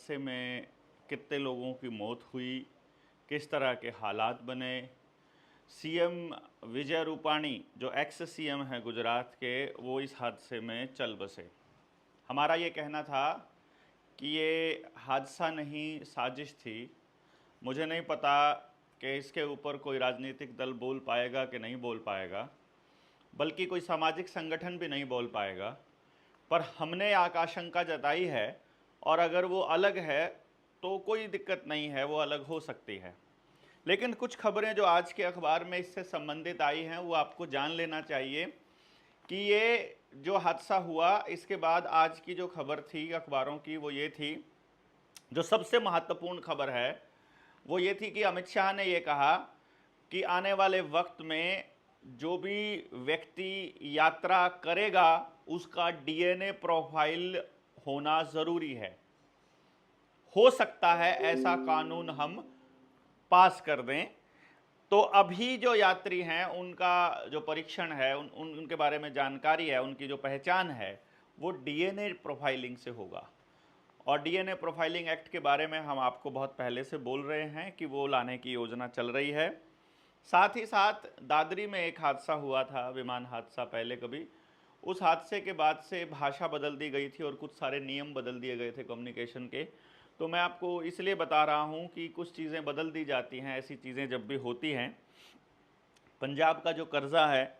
हादसे में कितने लोगों की मौत हुई, किस तरह के हालात बने। सीएम विजय रूपाणी जो एक्स सीएम हैं गुजरात के, वो इस हादसे में चल बसे। हमारा ये कहना था कि ये हादसा नहीं, साजिश थी। मुझे नहीं पता कि इसके ऊपर कोई राजनीतिक दल बोल पाएगा कि नहीं बोल पाएगा, बल्कि कोई सामाजिक संगठन भी नहीं बोल पाएगा, पर हमने आशंका जताई है। और अगर वो अलग है तो कोई दिक्कत नहीं है, वो अलग हो सकती है। लेकिन कुछ खबरें जो आज के अखबार में इससे संबंधित आई हैं वो आपको जान लेना चाहिए कि ये जो हादसा हुआ, इसके बाद आज की जो खबर थी अखबारों की वो ये थी, जो सबसे महत्वपूर्ण खबर है वो ये थी कि अमित शाह ने ये कहा कि आने वाले वक्त में जो भी व्यक्ति यात्रा करेगा उसका डीएनए प्रोफाइल होना ज़रूरी है। हो सकता है ऐसा कानून हम पास कर दें। तो अभी जो यात्री हैं उनका जो परीक्षण है, उनके बारे में जानकारी है, उनकी जो पहचान है वो डीएनए प्रोफाइलिंग से होगा। और डीएनए प्रोफाइलिंग एक्ट के बारे में हम आपको बहुत पहले से बोल रहे हैं कि वो लाने की योजना चल रही है। साथ ही साथ दादरी में एक हादसा हुआ था, विमान हादसा पहले कभी, उस हादसे के बाद से भाषा बदल दी गई थी और कुछ सारे नियम बदल दिए गए थे कम्युनिकेशन के। तो मैं आपको इसलिए बता रहा हूं कि कुछ चीज़ें बदल दी जाती हैं, ऐसी चीज़ें जब भी होती हैं। पंजाब का जो कर्जा है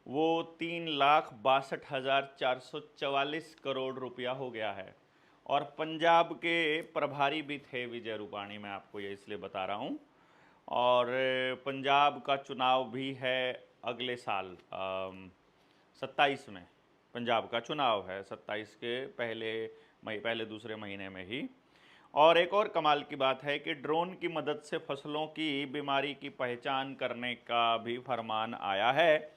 वो 3,62,444 करोड़ रुपया हो गया है। और पंजाब के प्रभारी भी थे विजय रूपाणी, मैं आपको ये इसलिए बता रहा हूँ। और पंजाब का चुनाव भी है अगले साल 27 में। पंजाब का चुनाव है 27 के पहले दूसरे महीने में ही। और एक और कमाल की बात है कि ड्रोन की मदद से फसलों की बीमारी की पहचान करने का भी फरमान आया है।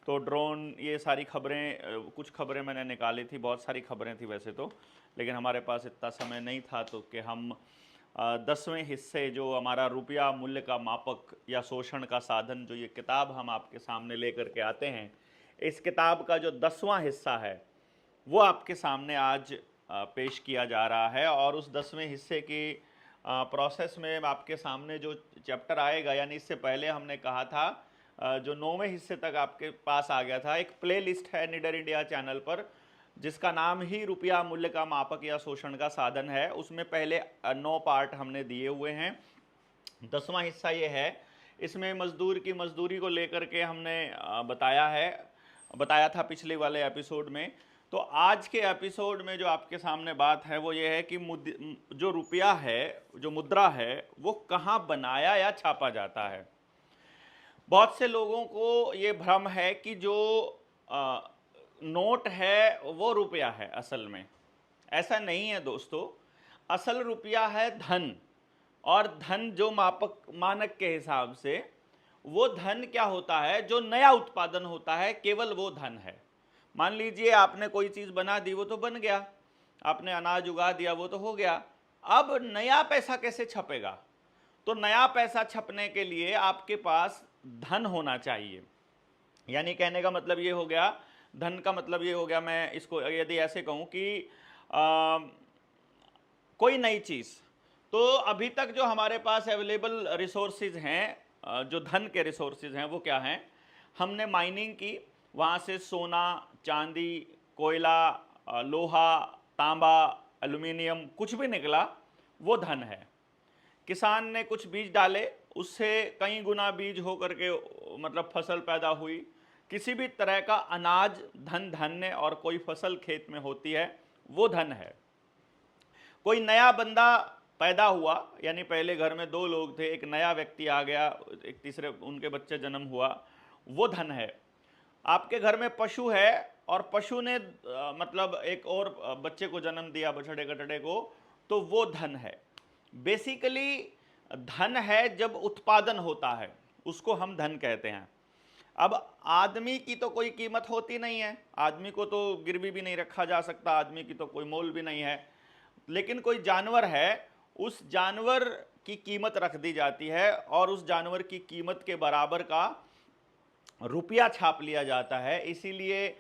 तो ड्रोन, ये सारी खबरें, कुछ खबरें मैंने निकाली थी, बहुत सारी खबरें थी वैसे तो, लेकिन हमारे पास इतना समय नहीं था तो कि हम 10वें हिस्से जो हमारा रुपया मूल्य का मापक या शोषण का साधन, जो ये किताब हम आपके सामने लेकर के आते हैं, इस किताब का जो 10वां हिस्सा है वो आपके सामने आज पेश किया जा रहा है। और उस 10वें हिस्से की प्रोसेस में आपके सामने जो चैप्टर आएगा, यानी इससे पहले हमने कहा था जो 9वें हिस्से तक आपके पास आ गया था, एक प्लेलिस्ट है निडर इंडिया चैनल पर जिसका नाम ही रुपया मूल्य का मापक या शोषण का साधन है। उसमें पहले 9 पार्ट हमने दिए हुए हैं। 10वां हिस्सा ये है, इसमें मजदूर की मजदूरी को लेकर के हमने बताया था पिछले वाले एपिसोड में। तो आज के एपिसोड में जो आपके सामने बात है वो ये है कि जो रुपया है, जो मुद्रा है, वो कहाँ बनाया या छापा जाता है। बहुत से लोगों को ये भ्रम है कि जो नोट है वो रुपया है। असल में ऐसा नहीं है दोस्तों। असल रुपया है धन, और धन जो मानक के हिसाब से, वो धन क्या होता है, जो नया उत्पादन होता है, केवल वो धन है। मान लीजिए आपने कोई चीज़ बना दी, वो तो बन गया, आपने अनाज उगा दिया, वो तो हो गया। अब नया पैसा कैसे छपेगा? तो नया पैसा छपने के लिए आपके पास धन होना चाहिए। यानी कहने का मतलब ये हो गया, धन का मतलब ये हो गया, मैं इसको यदि ऐसे कहूँ कि कोई नई चीज़, तो अभी तक जो हमारे पास अवेलेबल रिसोर्सेज हैं, जो धन के रिसोर्सेज हैं, वो क्या हैं? हमने माइनिंग की, वहाँ से सोना, चांदी, कोयला, लोहा, तांबा, एल्युमिनियम, कुछ भी निकला वो धन है। किसान ने कुछ बीज डाले, उससे कई गुना बीज हो करके मतलब फसल पैदा हुई। किसी भी तरह का अनाज, धन, धान्य और कोई फसल खेत में होती है, वो धन है। कोई नया बंदा पैदा हुआ, यानी पहले घर में 2 लोग थे, एक नया व्यक्ति आ गया, एक तीसरे उनके बच्चे जन्म हुआ, वो धन है। आपके घर में पशु है और पशु ने मतलब एक और बच्चे को जन्म दिया, बछड़े कटड़े को, तो वो धन है। बेसिकली धन है जब उत्पादन होता है, उसको हम धन कहते हैं। अब आदमी की तो कोई कीमत होती नहीं है, आदमी को तो गिरवी भी नहीं रखा जा सकता, आदमी की तो कोई मोल भी नहीं है। लेकिन कोई जानवर है, उस जानवर की कीमत रख दी जाती है और उस जानवर की कीमत के बराबर का रुपया छाप लिया जाता है। इसीलिए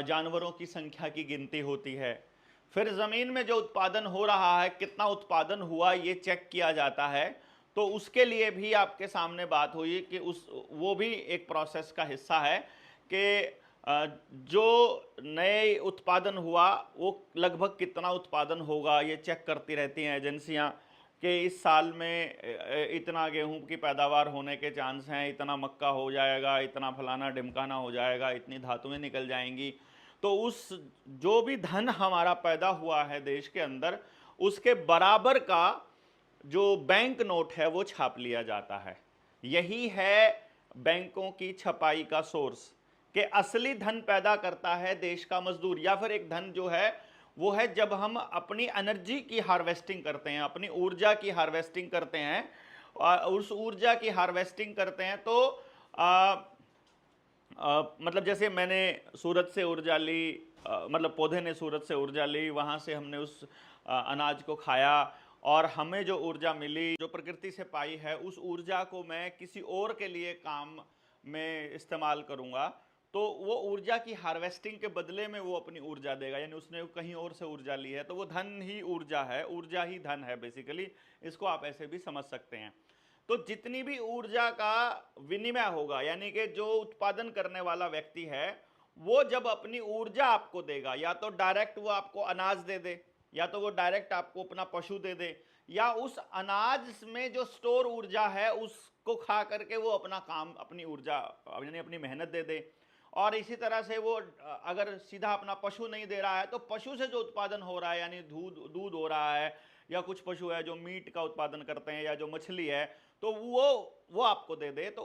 जानवरों की संख्या की गिनती होती है। फिर ज़मीन में जो उत्पादन हो रहा है, कितना उत्पादन हुआ ये चेक किया जाता है। तो उसके लिए भी आपके सामने बात हुई कि वो भी एक प्रोसेस का हिस्सा है कि जो नए उत्पादन हुआ वो लगभग कितना उत्पादन होगा ये चेक करती रहती हैं एजेंसियां कि इस साल में इतना गेहूं की पैदावार होने के चांस हैं, इतना मक्का हो जाएगा, इतना फलाना ढिमकाना हो जाएगा, इतनी धातुएं निकल जाएंगी। तो उस जो भी धन हमारा पैदा हुआ है देश के अंदर, उसके बराबर का जो बैंक नोट है वो छाप लिया जाता है। यही है बैंकों की छपाई का सोर्स, कि असली धन पैदा करता है देश का मजदूर, या फिर एक धन जो है वो है जब हम अपनी एनर्जी की हार्वेस्टिंग करते हैं, अपनी ऊर्जा की हार्वेस्टिंग करते हैं। उस ऊर्जा की हार्वेस्टिंग करते हैं तो मतलब जैसे मैंने सूरज से ऊर्जा ली, मतलब पौधे ने सूरज से ऊर्जा ली, वहाँ से हमने उस अनाज को खाया और हमें जो ऊर्जा मिली, जो प्रकृति से पाई है, उस ऊर्जा को मैं किसी और के लिए काम में इस्तेमाल करूँगा तो वो ऊर्जा की हार्वेस्टिंग के बदले में वो अपनी ऊर्जा देगा, यानी उसने कहीं और से ऊर्जा ली है तो वो धन ही ऊर्जा है, ऊर्जा ही धन है बेसिकली। इसको आप ऐसे भी समझ सकते हैं। तो जितनी भी ऊर्जा का विनिमय होगा, यानी कि जो उत्पादन करने वाला व्यक्ति है वो जब अपनी ऊर्जा आपको देगा, या तो डायरेक्ट वो आपको अनाज दे दे, या तो वो डायरेक्ट आपको अपना पशु दे दे, या उस अनाज में जो स्टोर ऊर्जा है उसको खा करके वो अपना काम, अपनी ऊर्जा यानी अपनी मेहनत दे दे। और इसी तरह से वो अगर सीधा अपना पशु नहीं दे रहा है तो पशु से जो उत्पादन हो रहा है, यानी दूध दूध हो रहा है, या कुछ पशु है जो मीट का उत्पादन करते हैं, या जो मछली है, तो वो आपको दे दे, तो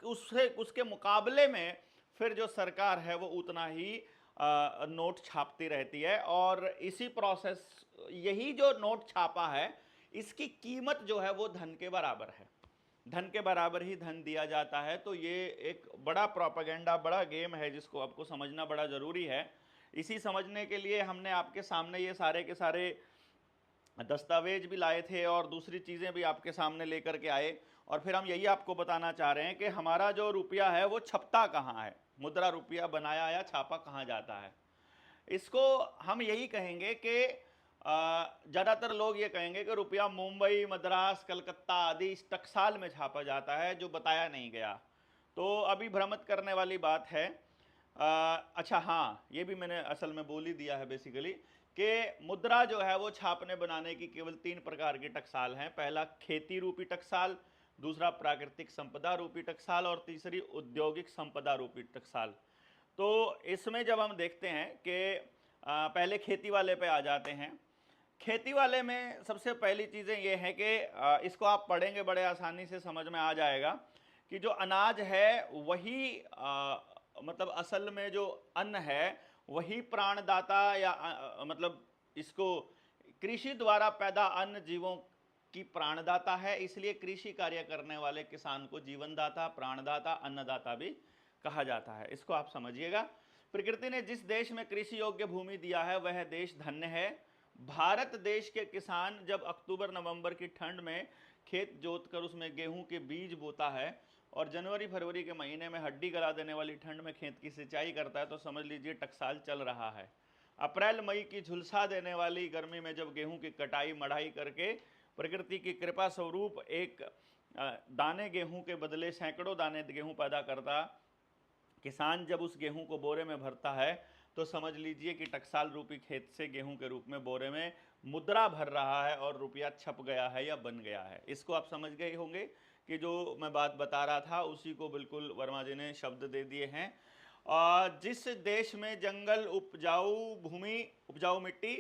उससे उसके मुकाबले में फिर जो सरकार है वो उतना ही नोट छापती रहती है। और इसी प्रोसेस, यही जो नोट छापा है इसकी कीमत जो है वो धन के बराबर है, धन के बराबर ही धन दिया जाता है। तो ये एक बड़ा प्रोपेगेंडा, बड़ा गेम है जिसको आपको समझना बड़ा ज़रूरी है। इसी समझने के लिए हमने आपके सामने ये सारे के सारे दस्तावेज भी लाए थे और दूसरी चीज़ें भी आपके सामने लेकर के आए, और फिर हम यही आपको बताना चाह रहे हैं कि हमारा जो रुपया है वो छपता कहाँ है, मुद्रा रुपया बनाया या छापा कहाँ जाता है। इसको हम यही कहेंगे कि ज़्यादातर लोग ये कहेंगे कि रुपया मुंबई, मद्रास, कलकत्ता आदि इस टकसाल में छापा जाता है, जो बताया नहीं गया। तो अभी भ्रमित करने वाली बात है। अच्छा हाँ, ये भी मैंने असल में बोल ही दिया है बेसिकली कि मुद्रा जो है वो छापने बनाने की केवल 3 प्रकार की टकसाल हैं। पहला खेती रूपी टकसाल, दूसरा प्राकृतिक संपदा रूपी टकसाल, और तीसरी औद्योगिक संपदा रूपी टकसाल। तो इसमें जब हम देखते हैं कि पहले खेती वाले पे आ जाते हैं। खेती वाले में सबसे पहली चीज़ें ये हैं कि इसको आप पढ़ेंगे बड़े आसानी से समझ में आ जाएगा कि जो अनाज है वही मतलब असल में जो अन्न है वही प्राणदाता, या मतलब इसको कृषि द्वारा पैदा अन्न जीवों की प्राणदाता है। इसलिए कृषि कार्य करने वाले किसान को जीवनदाता, प्राणदाता, अन्नदाता भी कहा जाता है। इसको आप समझिएगा। प्रकृति ने जिस देश में कृषि योग्य भूमि दिया है वह देश धन्य है। भारत देश के किसान जब अक्टूबर नवंबर की ठंड में खेत जोतकर उसमें गेहूं के बीज बोता है और जनवरी फरवरी के महीने में हड्डी गला देने वाली ठंड में खेत की सिंचाई करता है, तो समझ लीजिए टकसाल चल रहा है। अप्रैल मई की झुलसा देने वाली गर्मी में जब गेहूं की कटाई मढ़ाई करके प्रकृति की कृपा स्वरूप एक दाने गेहूं के बदले सैकड़ों दाने गेहूं पैदा करता किसान जब उस गेहूं को बोरे में भरता है, तो समझ लीजिए कि टकसाल रूपी खेत से गेहूं के रूप में बोरे में मुद्रा भर रहा है और रुपया छप गया है या बन गया है। इसको आप समझ गए होंगे कि जो मैं बात बता रहा था उसी को बिल्कुल वर्मा जी ने शब्द दे दिए हैं। जिस देश में जंगल, उपजाऊ भूमि, उपजाऊ मिट्टी,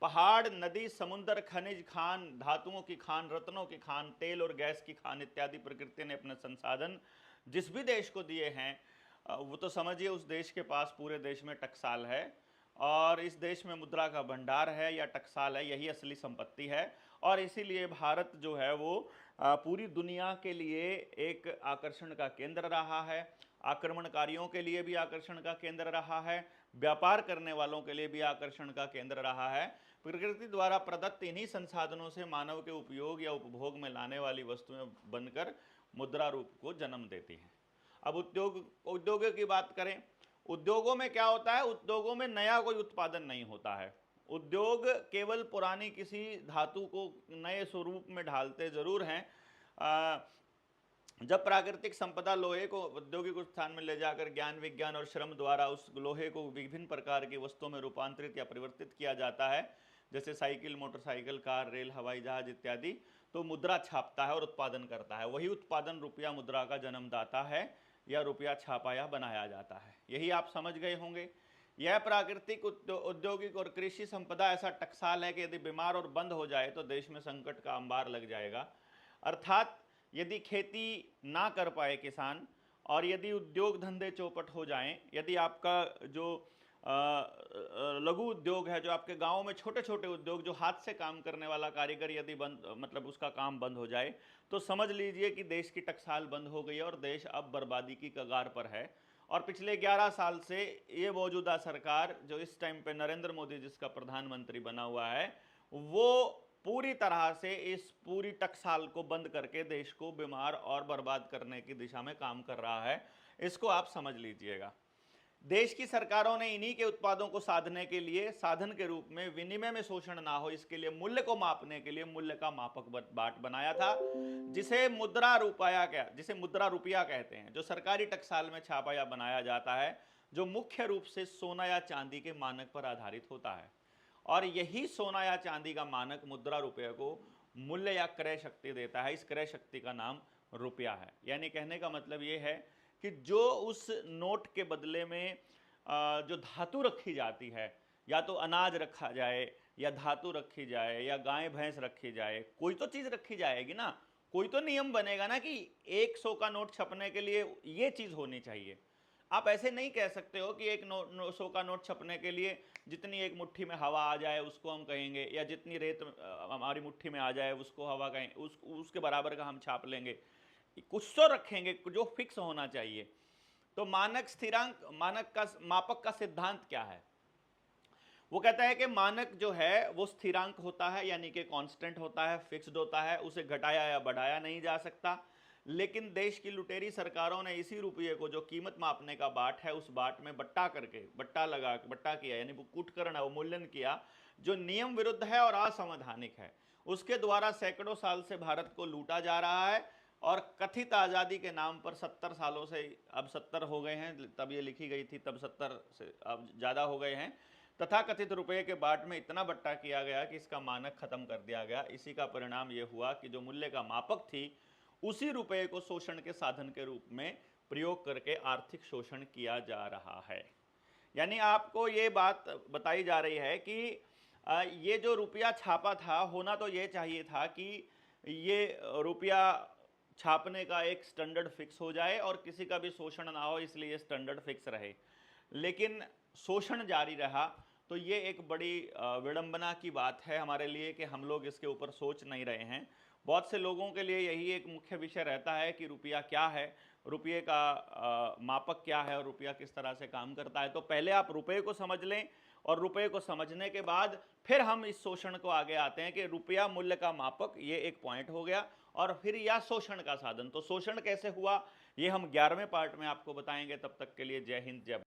पहाड़, नदी, समुद्र, खनिज खान, धातुओं की खान, रत्नों की खान, तेल और गैस की खान इत्यादि प्रकृति ने अपने संसाधन जिस भी देश को दिए हैं, वो तो समझिए उस देश के पास पूरे देश में टकसाल है, और इस देश में मुद्रा का भंडार है या टकसाल है, यही असली संपत्ति है। और इसीलिए भारत जो है वो पूरी दुनिया के लिए एक आकर्षण का केंद्र रहा है, आक्रमणकारियों के लिए भी आकर्षण का केंद्र रहा है, व्यापार करने वालों के लिए भी आकर्षण का केंद्र रहा है। प्रकृति द्वारा प्रदत्त इन्हीं संसाधनों से मानव के उपयोग या उपभोग में लाने वाली वस्तुएं बनकर मुद्रा रूप को जन्म देती हैं। अब उद्योगों की बात करें। उद्योगों में क्या होता है, उद्योगों में नया कोई उत्पादन नहीं होता है। उद्योग केवल पुरानी किसी धातु को नए स्वरूप में ढालते जरूर हैं। जब प्राकृतिक संपदा लोहे को औद्योगिक उत्थान में ले जाकर ज्ञान विज्ञान और श्रम द्वारा उस लोहे को विभिन्न प्रकार की वस्तुओं में रूपांतरित या परिवर्तित किया जाता है, जैसे साइकिल, मोटरसाइकिल, कार, रेल, हवाई जहाज इत्यादि, तो मुद्रा छापता है और उत्पादन करता है। वही उत्पादन रुपया मुद्रा का जन्मदाता है या रुपया छापा या बनाया जाता है। यही आप समझ गए होंगे। यह प्राकृतिक, औद्योगिक और कृषि संपदा ऐसा टकसाल है कि यदि बीमार और बंद हो जाए तो देश में संकट का अंबार लग जाएगा। अर्थात यदि खेती ना कर पाए किसान, और यदि उद्योग धंधे चौपट हो जाएं, यदि आपका जो लघु उद्योग है, जो आपके गांव में छोटे छोटे उद्योग, जो हाथ से काम करने वाला कारीगर यदि मतलब उसका काम बंद हो जाए, तो समझ लीजिए कि देश की टकसाल बंद हो गई और देश अब बर्बादी की कगार पर है। और पिछले 11 साल से ये मौजूदा सरकार, जो इस टाइम पे नरेंद्र मोदी जिसका प्रधानमंत्री बना हुआ है, वो पूरी तरह से इस पूरी टकसाल को बंद करके देश को बीमार और बर्बाद करने की दिशा में काम कर रहा है। इसको आप समझ लीजिएगा। देश की सरकारों ने इन्हीं के उत्पादों को साधने के लिए, साधन के रूप में, विनिमय में शोषण ना हो इसके लिए, मूल्य को मापने के लिए मूल्य का मापक बाट बनाया था, जिसे मुद्रा रुपया कहते हैं, जो सरकारी टकसाल में छापा या बनाया जाता है, जो मुख्य रूप से सोना या चांदी के मानक पर आधारित होता है। और यही सोना या चांदी का मानक मुद्रा रुपये को मूल्य या क्रय शक्ति देता है। इस क्रय शक्ति का नाम रुपया है। यानी कहने का मतलब ये है कि जो उस नोट के बदले में जो धातु रखी जाती है, या तो अनाज रखा जाए, या धातु रखी जाए, या गाय भैंस रखी जाए, कोई तो चीज़ रखी जाएगी ना, कोई तो नियम बनेगा ना कि 100 का नोट छपने के लिए ये चीज़ होनी चाहिए। आप ऐसे नहीं कह सकते हो कि 100 का नोट छपने के लिए जितनी एक मुट्ठी में हवा आ जाए उसको हम कहेंगे, या जितनी रेत हमारी मुट्ठी में आ जाए उसको हवा कहें, उसके बराबर का हम छाप लेंगे। कुछ तो रखेंगे जो फिक्स होना चाहिए। तो मानक स्थिरांक, मानक का मापक का सिद्धांत क्या है? वो कहता है कि मानक जो है वो स्थिरांक होता है, यानी कि कांस्टेंट होता है, फिक्स्ड होता है, उसे घटाया या बढ़ाया नहीं जा सकता। लेकिन देश की लुटेरी सरकारों ने इसी रुपये को, जो कीमत मापने का बाट है, उस बाट में बट्टा किया, यानी कुटकरण अवमूल्यन किया, जो नियम विरुद्ध है और असंवैधानिक है। उसके द्वारा सैकड़ों साल से भारत को लूटा जा रहा है, और कथित आज़ादी के नाम पर 70 सालों से, अब 70 हो गए हैं, तब ये लिखी गई थी, तब 70 से अब ज़्यादा हो गए हैं, तथा कथित रुपये के बाट में इतना बट्टा किया गया कि इसका मानक खत्म कर दिया गया। इसी का परिणाम ये हुआ कि जो मूल्य का मापक थी, उसी रुपये को शोषण के साधन के रूप में प्रयोग करके आर्थिक शोषण किया जा रहा है। यानी आपको ये बात बताई जा रही है कि ये जो रुपया छापा था, होना तो ये चाहिए था कि ये रुपया छापने का एक स्टैंडर्ड फिक्स हो जाए और किसी का भी शोषण ना हो, इसलिए स्टैंडर्ड फिक्स रहे। लेकिन शोषण जारी रहा। तो ये एक बड़ी विडंबना की बात है हमारे लिए कि हम लोग इसके ऊपर सोच नहीं रहे हैं। बहुत से लोगों के लिए यही एक मुख्य विषय रहता है कि रुपया क्या है, रुपये का मापक क्या है, और रुपया किस तरह से काम करता है। तो पहले आप रुपये को समझ लें, और रुपये को समझने के बाद फिर हम इस शोषण को आगे आते हैं कि रुपया मूल्य का मापक, ये एक पॉइंट हो गया, और फिर या शोषण का साधन। तो शोषण कैसे हुआ ये हम 11वें पार्ट में आपको बताएंगे। तब तक के लिए जय हिंद, जय भारत।